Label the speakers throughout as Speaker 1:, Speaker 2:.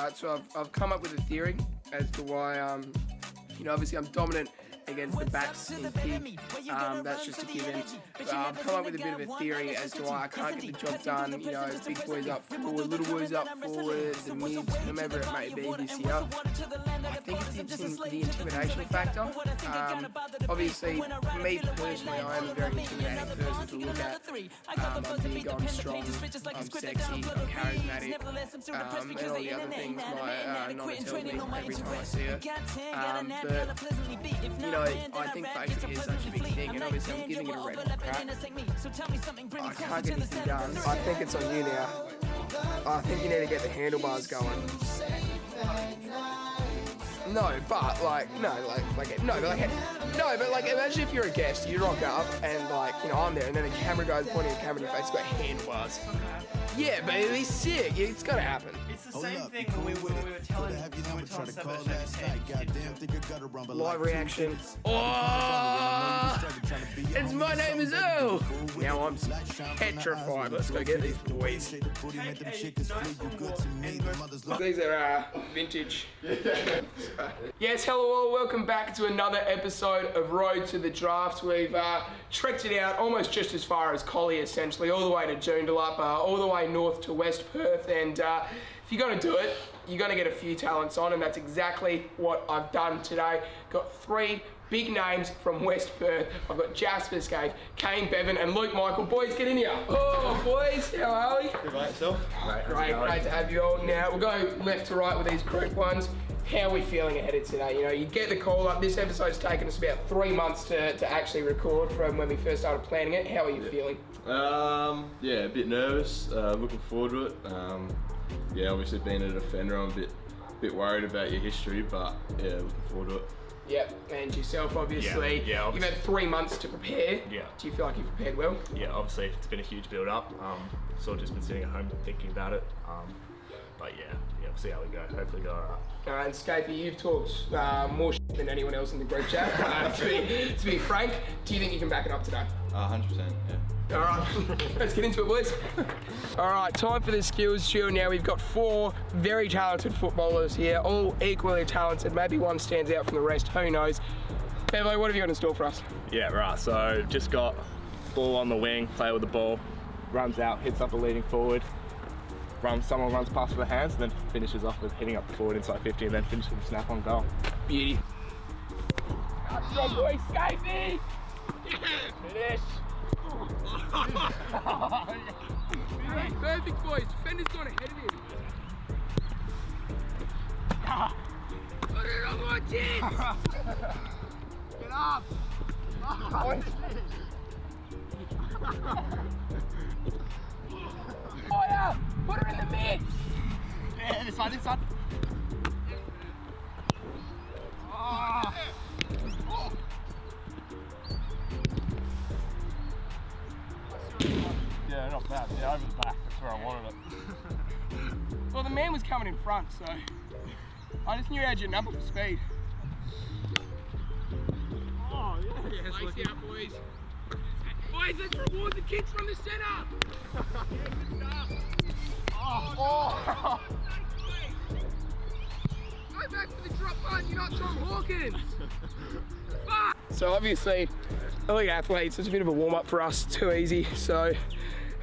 Speaker 1: Alright, so I've come up with a theory as to why, obviously I'm dominant against the backs in pig. That's just a given. But I've come up with a bit of a theory as to why I can't get the job done. Big boys up forward, little boys up forward, the mids, whomever it may be this year. I think it's the intimidation factor. Obviously, me personally, I am a very intimidating person to look at. I'm big, I'm strong, I'm sexy, I'm charismatic, and all the other things my nonna tells me every time I see her. I think Facebook is such a big thing, and obviously I'm giving it a red crack. I can't get anything done. I think it's on you now. I think you need to get the handlebars going. But imagine if you're a guest, you rock up and I'm there, and then the camera goes pointing a camera in your face, got handlebars. Yeah, but it'd be sick. It's gotta happen.
Speaker 2: It's the same thing when we were telling
Speaker 1: live reaction. Oh, it's my name is Earl. Now I'm petrified. Let's go get these boys. These are vintage. Yes, hello all. Welcome back to another episode of Road to the Draft. We've trekked it out almost just as far as Collie, essentially, all the way to Joondalup, all the way north to West Perth, and if you're going to do it, you're going to get a few talents on, and that's exactly what I've done today. Got 3 big names from West Perth. I've got Jasper, Scaife, Kane, Bevan, and Luke Michael. Boys, get in here. Oh, boys, how are we?
Speaker 3: Good about yourself?
Speaker 1: Great to have you all. Now, we'll go left to right with these group ones. How are we feeling ahead of today? You get the call up. This episode's taken us about 3 months to actually record from when we first started planning it. How are you feeling?
Speaker 3: Yeah, a bit nervous. Looking forward to it. Obviously being a defender, I'm a bit worried about your history, but yeah, looking forward to it.
Speaker 1: Yep, and yourself, obviously.
Speaker 4: Yeah,
Speaker 1: you've had 3 months to prepare.
Speaker 4: Yeah.
Speaker 1: Do you feel like you've prepared well?
Speaker 4: Yeah, obviously it's been a huge build up. Sort of just been sitting at home thinking about it. But yeah, we'll see how we go. Hopefully go alright.
Speaker 1: And Scaife, you've talked more shit than anyone else in the group chat. To be frank, do you think you can back it up today?
Speaker 3: 100%, yeah.
Speaker 1: Alright, let's get into it, boys. Alright, time for the skills drill now. We've got 4 very talented footballers here, all equally talented. Maybe one stands out from the rest, who knows. Bevo, what have you got in store for us?
Speaker 4: Yeah, right, so just got ball on the wing, play with the ball, runs out, hits up a leading forward, someone runs past with the hands, and then finishes off with hitting up the forward inside 50 and then finishes with a snap on goal.
Speaker 1: Beauty. Strong boy, Scaife! Finish! Perfect, boys. Defender's gone ahead of him. Put it on my chin! Get up! Oh yeah! Put her in the mid!
Speaker 4: Yeah, this side. Yeah, not bad. Yeah, over the back. That's where I wanted it.
Speaker 1: Well, the man was coming in front, so I just knew you had your number for speed.
Speaker 4: Oh, yeah.
Speaker 1: Lacy out, boys. Boys, let's reward the kids from the centre. Yeah, good stuff. Oh. Go back to the drop punt. You're not Tom Hawkins. So obviously, elite athletes, it's a bit of a warm-up for us, too easy. So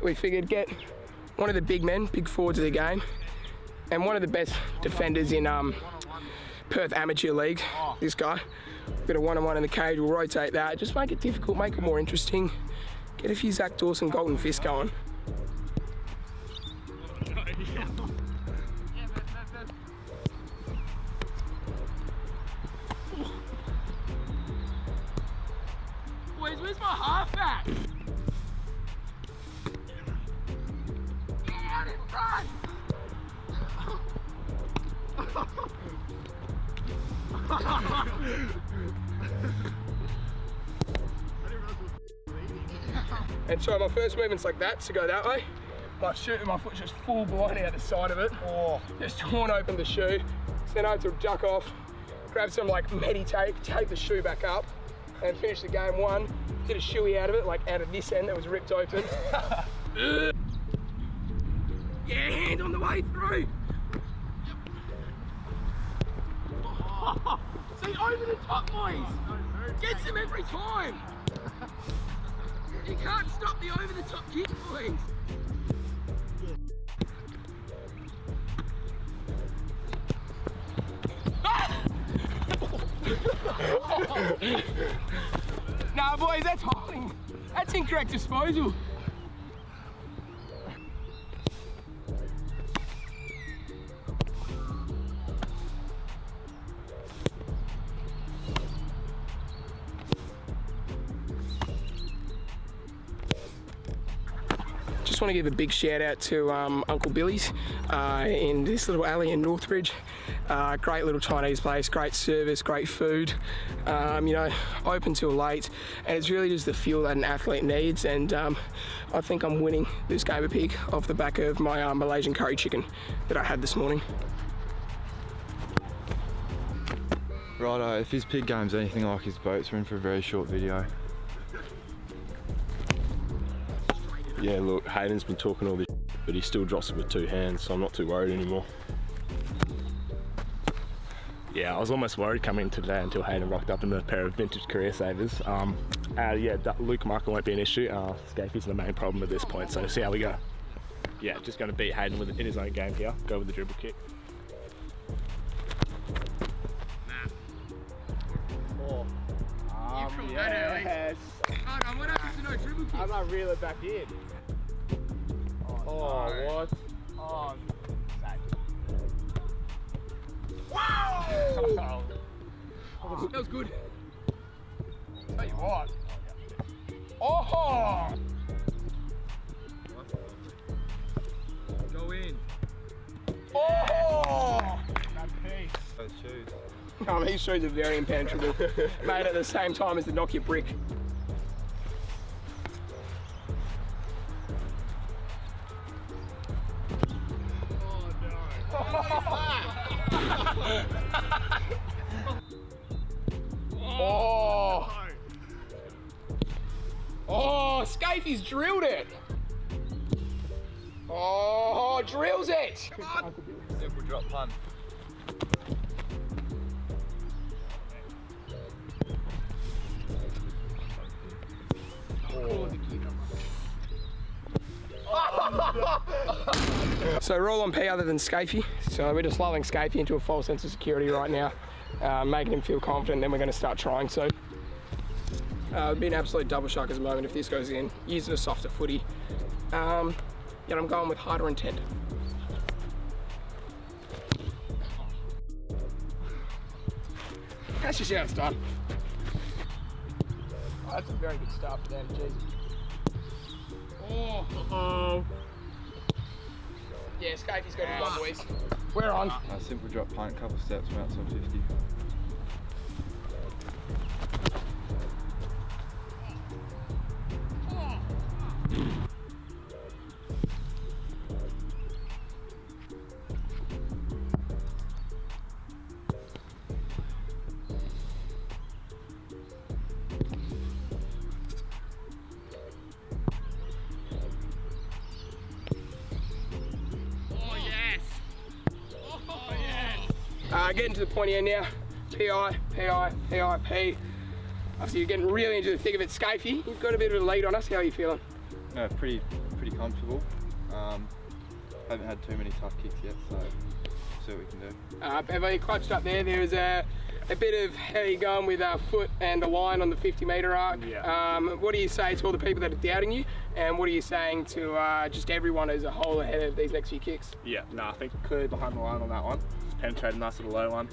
Speaker 1: we figured get one of the big men, big forwards of the game, and one of the best defenders in Perth Amateur League, this guy. We've got a one-on-one in the cage, we'll rotate that, just make it difficult, make it more interesting. Get a few Zach Dawson golden fist going. Boys, where's my halfback? Get out in front! And so my first movement's like that, to go that way. My foot's just full blown out the side of it. Oh, just torn open the shoe. So then I had to duck off, grab some medi tape, tape the shoe back up, and finish the game 1. Get a shoey out of it, out of this end that was ripped open. Yeah, hand on the way through. See, over the top, boys. Gets him every time. You can't stop the over the top kick, boys. Nah, boys, that's holding. That's incorrect disposal. Just want to give a big shout out to Uncle Billy's in this little alley in Northbridge. Great little Chinese place, great service, great food, you know, open till late, and it's really just the fuel that an athlete needs. And I think I'm winning this game of pig off the back of my Malaysian curry chicken that I had this morning.
Speaker 5: Righto, if his pig game's anything like his boats, we're in for a very short video.
Speaker 3: Yeah, look, Hayden's been talking all this, but he still drops it with two hands, so I'm not too worried anymore.
Speaker 4: Yeah, I was almost worried coming in today until Hayden rocked up in a pair of vintage career savers. Yeah, Luke Marker won't be an issue. Scaife's the main problem at this point, so see how we go. Yeah, just going to beat Hayden with it in his own game here. Go with the dribble kick.
Speaker 1: Yes. Hold on, what happens to no dribble kick?
Speaker 4: I'm not reeling back in. Oh, no. What? Oh,
Speaker 1: wow! That was good. Tell you what. Oh!
Speaker 5: Go in.
Speaker 1: Oh!
Speaker 4: that piece.
Speaker 5: Those shoes.
Speaker 1: These shoes are very impenetrable. Made at the same time as the Nokia brick. Oh! Oh, Scaife's drilled it. Oh, drills it. Come on.
Speaker 5: Simple drop punt.
Speaker 1: So roll on P other than Scaife. So we're just lulling Scaife into a false sense of security right now, making him feel confident, then we're going to start trying. So it'd be an absolute double shock at the moment if this goes in, using a softer footy. Yet I'm going with harder intent. That's just how it's done. Oh, that's a very good start for them, jeez. Oh. Uh-oh. Yeah, Scaife's got his one, boys. We're on.
Speaker 5: A simple drop punt, couple steps from outside 50.
Speaker 1: Getting to the point here now. PI, PI, PI, P. After you're getting really into the thick of it, Scaife, you've got a bit of a lead on us. How are you feeling?
Speaker 5: No, pretty comfortable. Haven't had too many tough kicks yet, so see what we can do.
Speaker 1: Bevan, you clutched up there. There's a bit of how you going with foot and the line on the 50-metre arc.
Speaker 4: Yeah.
Speaker 1: What do you say to all the people that are doubting you, and what are you saying to just everyone as a whole ahead of these next few kicks?
Speaker 4: Yeah, no, I think clearly behind the line on that one. Penetrated nice little low one.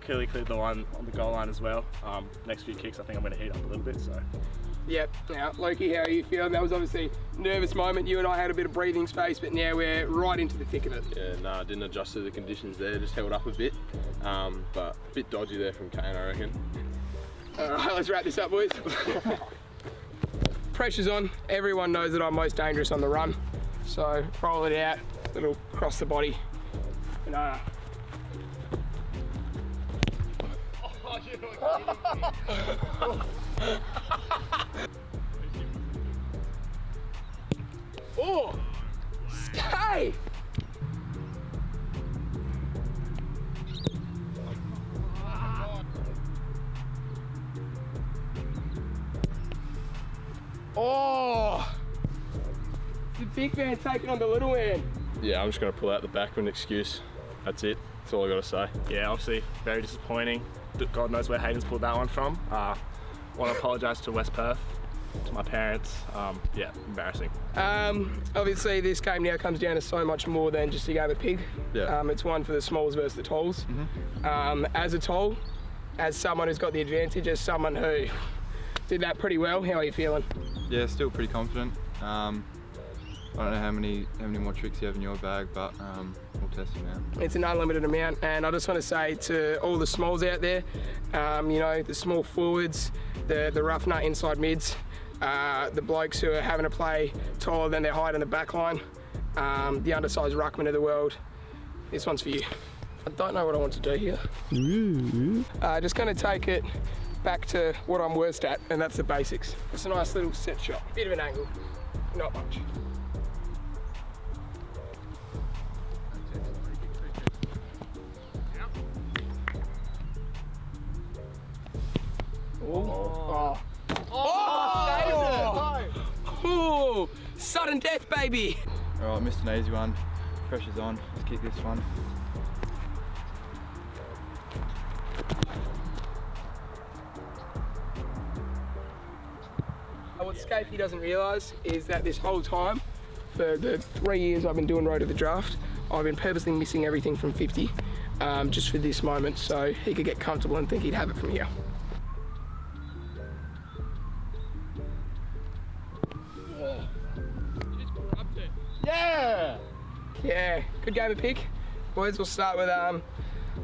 Speaker 4: Clearly cleared the one on the goal line as well. Next few kicks, I think I'm going to heat up a little bit. So.
Speaker 1: Yep. Now, Loki, how are you feeling? That was obviously a nervous moment. You and I had a bit of breathing space, but now we're right into the thick of it.
Speaker 3: Yeah, no, I didn't adjust to the conditions there. Just held up a bit, but a bit dodgy there from Kane, I reckon.
Speaker 1: All right, let's wrap this up, boys. Pressure's on. Everyone knows that I'm most dangerous on the run, so roll it out, little cross the body. And, oh, Scaife! big man taking on the little man.
Speaker 3: Yeah, I'm just going to pull out the back with an excuse. That's it. That's all I got to say.
Speaker 4: Yeah, obviously very disappointing. God knows where Hayden's pulled that one from. Want to apologise to West Perth, to my parents. Yeah, embarrassing.
Speaker 1: Obviously this game now comes down to so much more than just a game of pig.
Speaker 3: Yeah.
Speaker 1: It's one for the smalls versus the talls. As a toll, as someone who's got the advantage, as someone who did that pretty well, how are you feeling?
Speaker 5: Yeah, still pretty confident. I don't know how many more tricks you have in your bag, but we'll test them out.
Speaker 1: It's an unlimited amount, and I just want to say to all the smalls out there, you know, the small forwards, the rough nut inside mids, the blokes who are having to play taller than their height in the back line, the undersized ruckman of the world, this one's for you. I don't know what I want to do here. Just going to take it back to what I'm worst at, and that's the basics. It's a nice little set shot, bit of an angle, not much. Oh. Oh, sudden death, baby.
Speaker 5: All right, missed an easy one. Pressure's on. Let's kick this one.
Speaker 1: What Scaife doesn't realise is that this whole time, for the 3 years I've been doing Road to the Draft, I've been purposely missing everything from 50, just for this moment, so he could get comfortable and think he'd have it from here.
Speaker 3: Yeah!
Speaker 1: Yeah, good game of pick. Boys, we'll start with, I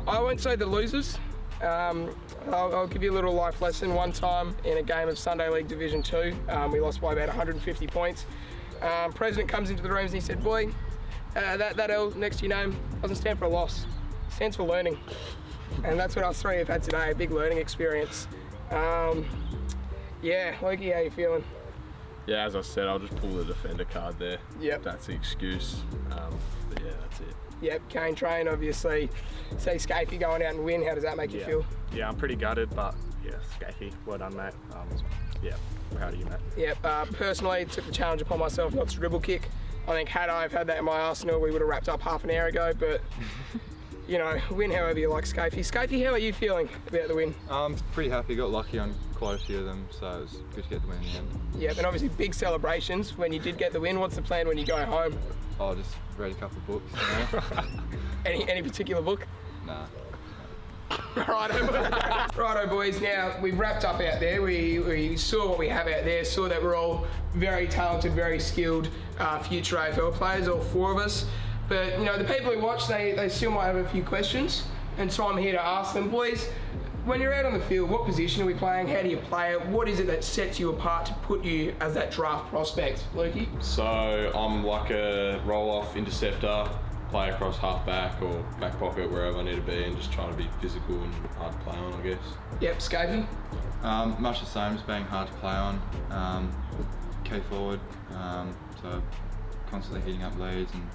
Speaker 1: won't say the losers. I'll give you a little life lesson. One time in a game of Sunday League Division 2, we lost by about 150 points. President comes into the rooms and he said, boy, that L next to your name doesn't stand for a loss, it stands for learning. And that's what us three have had today, a big learning experience. Yeah, Loki, how you feeling?
Speaker 3: Yeah, as I said, I'll just pull the defender card there.
Speaker 1: Yep.
Speaker 3: That's the excuse. But yeah, that's it.
Speaker 1: Yep, Kane train, obviously. Say Scaife going out and win, how does that make you feel?
Speaker 4: Yeah, I'm pretty gutted, but yeah, Scaife, well done, mate. Yeah, proud of you, mate.
Speaker 1: Yep, personally, took the challenge upon myself not to dribble kick. I think had I had that in my arsenal, we would have wrapped up half an hour ago, but you know, win however you like, Scaife. Scaife, how are you feeling about the win?
Speaker 5: I'm pretty happy. Got lucky on quite a few of them, so it was good to get the win in the end.
Speaker 1: Yep, and obviously big celebrations when you did get the win. What's the plan when you go home?
Speaker 5: Oh, just read a couple of books. You know?
Speaker 1: Any particular book?
Speaker 5: Nah.
Speaker 1: Righto, boys. Now we've wrapped up out there. We saw what we have out there. Saw that we're all very talented, very skilled future AFL players, all four of us. But you know, the people who watch, they still might have a few questions, and so I'm here to ask them, boys. When you're out on the field, what position are we playing? How do you play it? What is it that sets you apart to put you as that draft prospect, Lukey?
Speaker 3: So I'm like a roll-off interceptor, play across half-back or back pocket, wherever I need to be, and just trying to be physical and hard to play on, I guess.
Speaker 1: Yep, Scaife?
Speaker 5: Much the same as being hard to play on. Key forward, so constantly hitting up leads and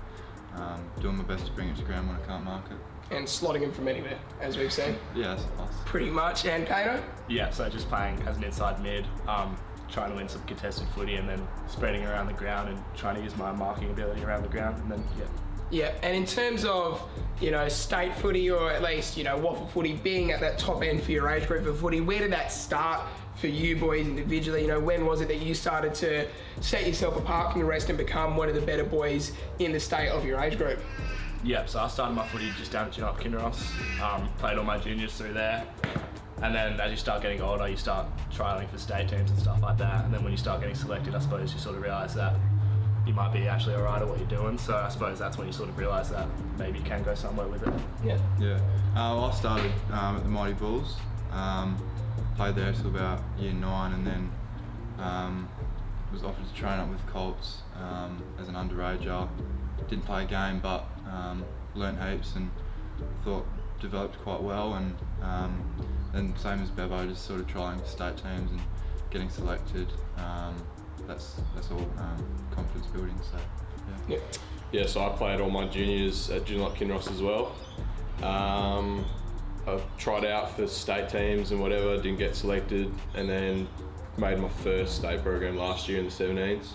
Speaker 5: doing my best to bring it to ground when I can't mark it.
Speaker 1: And slotting him from anywhere, as we've seen.
Speaker 5: Yeah, that's a plus.
Speaker 1: Pretty much. And Kano?
Speaker 4: Yeah, so just playing as an inside mid, trying to win some contested footy and then spreading around the ground and trying to use my marking ability around the ground, and then, yeah.
Speaker 1: Yeah, and in terms of, you know, state footy, or at least, you know, waffle footy, being at that top end for your age group of footy, where did that start for you boys individually? You know, when was it that you started to set yourself apart from the rest and become one of the better boys in the state of your age group?
Speaker 4: Yeah, so I started my footy just down at Kinross, played all my juniors through there, and then as you start getting older, you start trialling for state teams and stuff like that, and then when you start getting selected, I suppose you sort of realise that you might be actually alright at what you're doing, so I suppose that's when you sort of realise that maybe you can go somewhere with it.
Speaker 1: Yeah.
Speaker 5: Yeah. Well, I started at the Mighty Bulls, played there till about year 9, and then was offered to train up with Colts as an underager. Didn't play a game, but learnt heaps and thought developed quite well, and same as Bevo, just sort of trying for state teams and getting selected. That's all confidence building. So yeah.
Speaker 3: Yeah, so I played all my juniors at Junior Kinross as well. I tried out for state teams and whatever, didn't get selected, and then made my first state program last year in the 17s.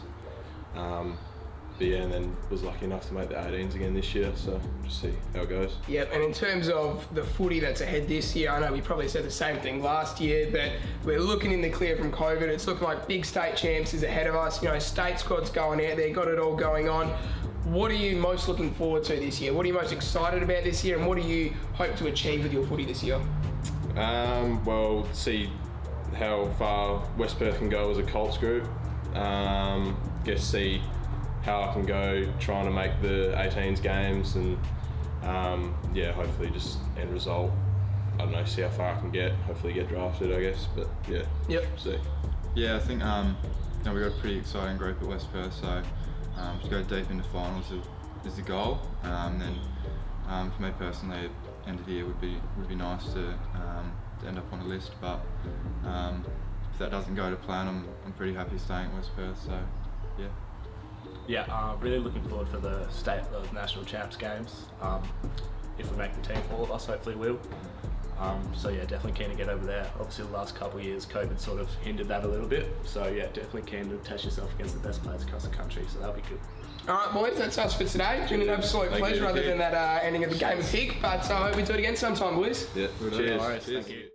Speaker 3: yeah, and then was lucky enough to make the 18s again this year, so just see how it goes.
Speaker 1: Yep, and in terms of the footy that's ahead this year, I know we probably said the same thing last year, but we're looking in the clear from COVID. It's looking like big state champs is ahead of us. You know, state squad's going out there, got it all going on. What are you most looking forward to this year? What are you most excited about this year, and what do you hope to achieve with your footy this year?
Speaker 3: Well, see how far West Perth can go as a Colts group. Guess see how I can go trying to make the 18s games, and yeah, hopefully just end result. I don't know, see how far I can get. Hopefully get drafted, I guess. But yeah.
Speaker 1: Yep.
Speaker 3: See.
Speaker 5: Yeah, I think you know, we got a pretty exciting group at West Perth, so to go deep into finals is the goal. Then for me personally, end of the year would be nice to end up on a list, but if that doesn't go to plan, I'm pretty happy staying at West Perth. So yeah.
Speaker 4: Yeah, really looking forward for the national champs games. If we make the team, all of us hopefully will. So yeah, definitely keen to get over there. Obviously the last couple of years COVID sort of hindered that a little bit. So yeah, definitely keen to test yourself against the best players across the country. So that'll be good.
Speaker 1: All right, boys, that's us for today. It's been an absolute pleasure, other than that ending of the game of pick. But I hope we do it again sometime, boys.
Speaker 3: Yeah. Cheers.
Speaker 4: No worries, thank you.